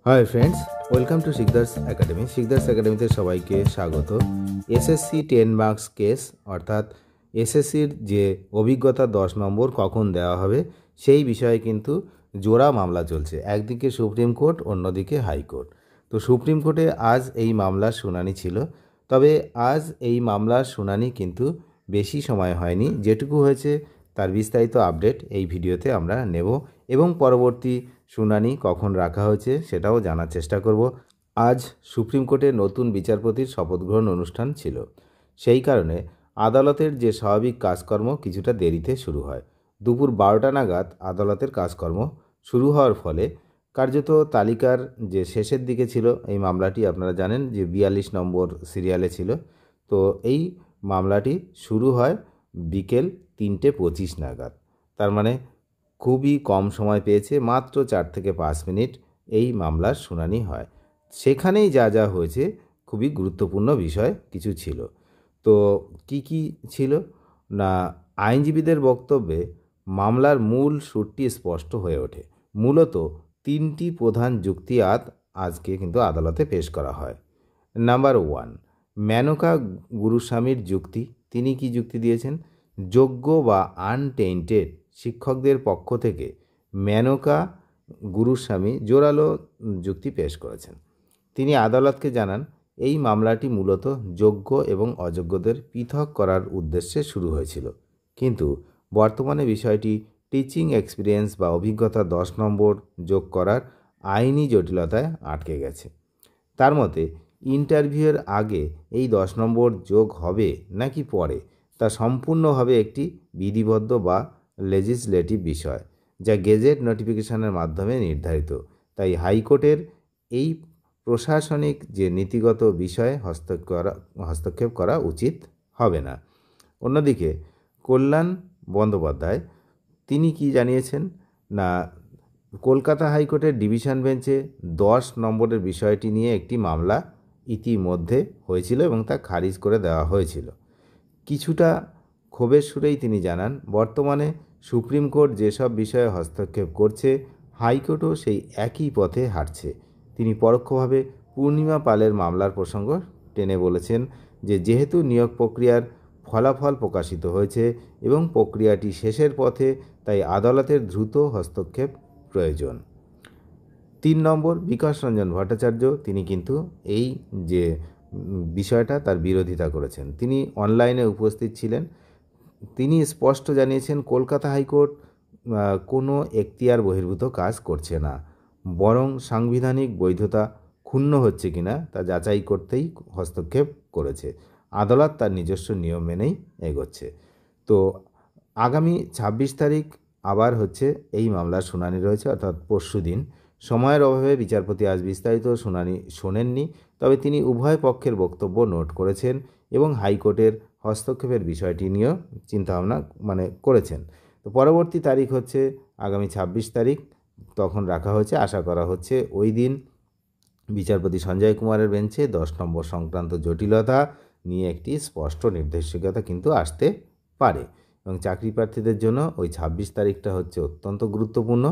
Hi friends, welcome to Sikdar's academy. Sikdar's একাডেমিতে সবাইকে স্বাগত। এসএসসি 10 মার্কস কেস অর্থাৎ এসএসসির যে অভিজ্ঞতা 10 নম্বর কখন দেওয়া হবে সেই বিষয়ে কিন্তু জোড়া মামলা চলছে। একদিকে সুপ্রিম কোর্ট, অন্যদিকে হাইকোর্ট। তো সুপ্রিম কোর্টে আজ এই মামলার শুনানি ছিল, তবে আজ এই মামলার শুনানি কিন্তু বেশি সময় হয়নি। যেটুকু হয়েছে তার বিস্তারিত আপডেট এই ভিডিওতে আমরা নেব এবং পরবর্তী শুনানি কখন রাখা হয়েছে সেটাও জানার চেষ্টা করব। আজ সুপ্রিম কোর্টের নতুন বিচারপতির শপথ গ্রহণ অনুষ্ঠান ছিল, সেই কারণে আদালতের যে স্বাভাবিক কাজকর্ম কিছুটা দেরিতে শুরু হয়। দুপুর 12টা নাগাদ আদালতের কাজকর্ম শুরু হওয়ার ফলে কার্যত তালিকার যে শেষের দিকে ছিল এই মামলাটি, আপনারা জানেন যে 42 নম্বর সিরিয়ালে ছিল। তো এই মামলাটি শুরু হয় বিকেল 3:25 নাগাদ। তার মানে খুবই কম সময় পেয়েছে, মাত্র 4 থেকে 5 মিনিট এই মামলার শুনানি হয়। সেখানেই যা যা হয়েছে খুবই গুরুত্বপূর্ণ বিষয় কিছু ছিল। তো কি ছিল না, আইনজীবীদের বক্তব্যে মামলার মূল সুরটি স্পষ্ট হয়ে ওঠে। মূলত 3টি প্রধান যুক্তি আজকে কিন্তু আদালতে পেশ করা হয়। নাম্বার 1, মেনকা গুরুস্বামীর যুক্তি। তিনি কি যুক্তি দিয়েছেন? যোগ্য বা আনটেইন্টেড শিক্ষকদের পক্ষ থেকে মেনকা গুরুস্বামী জোরালো যুক্তি পেশ করেছেন। তিনি আদালতকে জানান এই মামলাটি মূলত যোগ্য এবং অযোগ্যদের পৃথক করার উদ্দেশ্যে শুরু হয়েছিল, কিন্তু বর্তমানে বিষয়টি টিচিং এক্সপিরিয়েন্স বা অভিজ্ঞতা 10 নম্বর যোগ করার আইনি জটিলতায় আটকে গেছে। তার মতে ইন্টারভিউয়ের আগে এই 10 নম্বর যোগ হবে নাকি পরে তা সম্পূর্ণভাবে একটি বিধিবদ্ধ বা লেজিসলেটিভ বিষয়, যা গেজেট নোটিফিকেশনের মাধ্যমে নির্ধারিত। তাই হাইকোর্টের এই প্রশাসনিক যে নীতিগত বিষয়ে হস্তক্ষেপ করা উচিত হবে না। অন্যদিকে কল্যাণ বন্দ্যোপাধ্যায় তিনি কি জানিয়েছেন না, কলকাতা হাইকোর্টের ডিভিশন বেঞ্চে 10 নম্বরের বিষয়টি নিয়ে একটি মামলা ইতিমধ্যে হয়েছিল এবং তা খারিজ করে দেওয়া হয়েছিল। কিছুটা ক্ষোভের সুরেই তিনি জানান, বর্তমানে সুপ্রিম কোর্ট যেসব বিষয়ে হস্তক্ষেপ করছে হাইকোর্টও সেই একই পথে হাঁটছে। তিনি পরোক্ষভাবে পূর্ণিমা পালের মামলার প্রসঙ্গ টেনে বলেছেন যে যেহেতু নিয়োগ প্রক্রিয়ার ফলাফল প্রকাশিত হয়েছে এবং প্রক্রিয়াটি শেষের পথে, তাই আদালতের দ্রুত হস্তক্ষেপ প্রয়োজন। 3 নম্বর, বিকাশ রঞ্জন ভট্টাচার্য তিনি কিন্তু এই যে বিষয়টা তার বিরোধিতা করেছেন। তিনি অনলাইনে উপস্থিত ছিলেন। তিনি স্পষ্ট জানিয়েছেন কলকাতা হাইকোর্ট কোনো এখতিয়ার বহির্ভূত কাজ করছে না, বরং সাংবিধানিক বৈধতা ক্ষুণ্ণ হচ্ছে কিনা তা যাচাই করতেই হস্তক্ষেপ করেছে। আদালত তার নিজস্ব নিয়ম মেনেই এগোচ্ছে। তো আগামী 26 তারিখ আবার হচ্ছে এই মামলার শুনানি রয়েছে, অর্থাৎ পরশু দিন। সময়ের অভাবে বিচারপতি আজ বিস্তারিত শুনানি শোনেননি, তবে তিনি উভয় পক্ষের বক্তব্য নোট করেছেন এবং হাইকোর্টের হস্তক্ষেপের বিষয়টি নিয়েও চিন্তাভাবনা করেছেন। তো পরবর্তী তারিখ হচ্ছে আগামী 26 তারিখ, তখন রাখা হয়েছে। আশা করা হচ্ছে ওই দিন বিচারপতি সঞ্জয় কুমারের বেঞ্চে 10 নম্বর সংক্রান্ত জটিলতা নিয়ে একটি স্পষ্ট নির্দেশিকা কিন্তু আসতে পারে এবং চাকরি প্রার্থীদের জন্য ওই 26 তারিখটা হচ্ছে অত্যন্ত গুরুত্বপূর্ণ,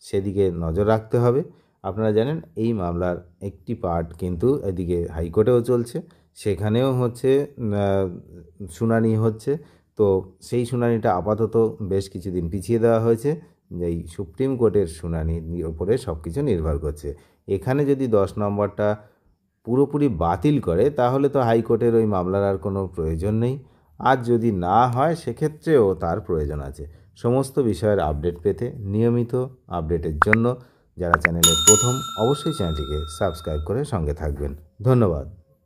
সেদিকে নজর রাখতে হবে। আপনারা জানেন এই মামলার একটি পার্ট কিন্তু এদিকে হাইকোর্টেও চলছে, সেখানেও হচ্ছে শুনানি হচ্ছে। তো সেই শুনানিটা আপাতত বেশ কিছুদিন পিছিয়ে দেওয়া হয়েছে, এই সুপ্রিম কোর্টের শুনানির উপরে সব কিছু নির্ভর করছে। এখানে যদি 10 নম্বরটা পুরোপুরি বাতিল করে তাহলে তো হাইকোর্টের ওই মামলার আর কোনো প্রয়োজন নেই, আর যদি না হয় সেক্ষেত্রেও তার প্রয়োজন আছে। সমস্ত বিষয়ের আপডেট পেতে নিয়মিত আপডেটের জন্য যারা চ্যানেলে প্রথম, অবশ্যই চ্যানেলটিকে সাবস্ক্রাইব করে সঙ্গে থাকবেন। ধন্যবাদ।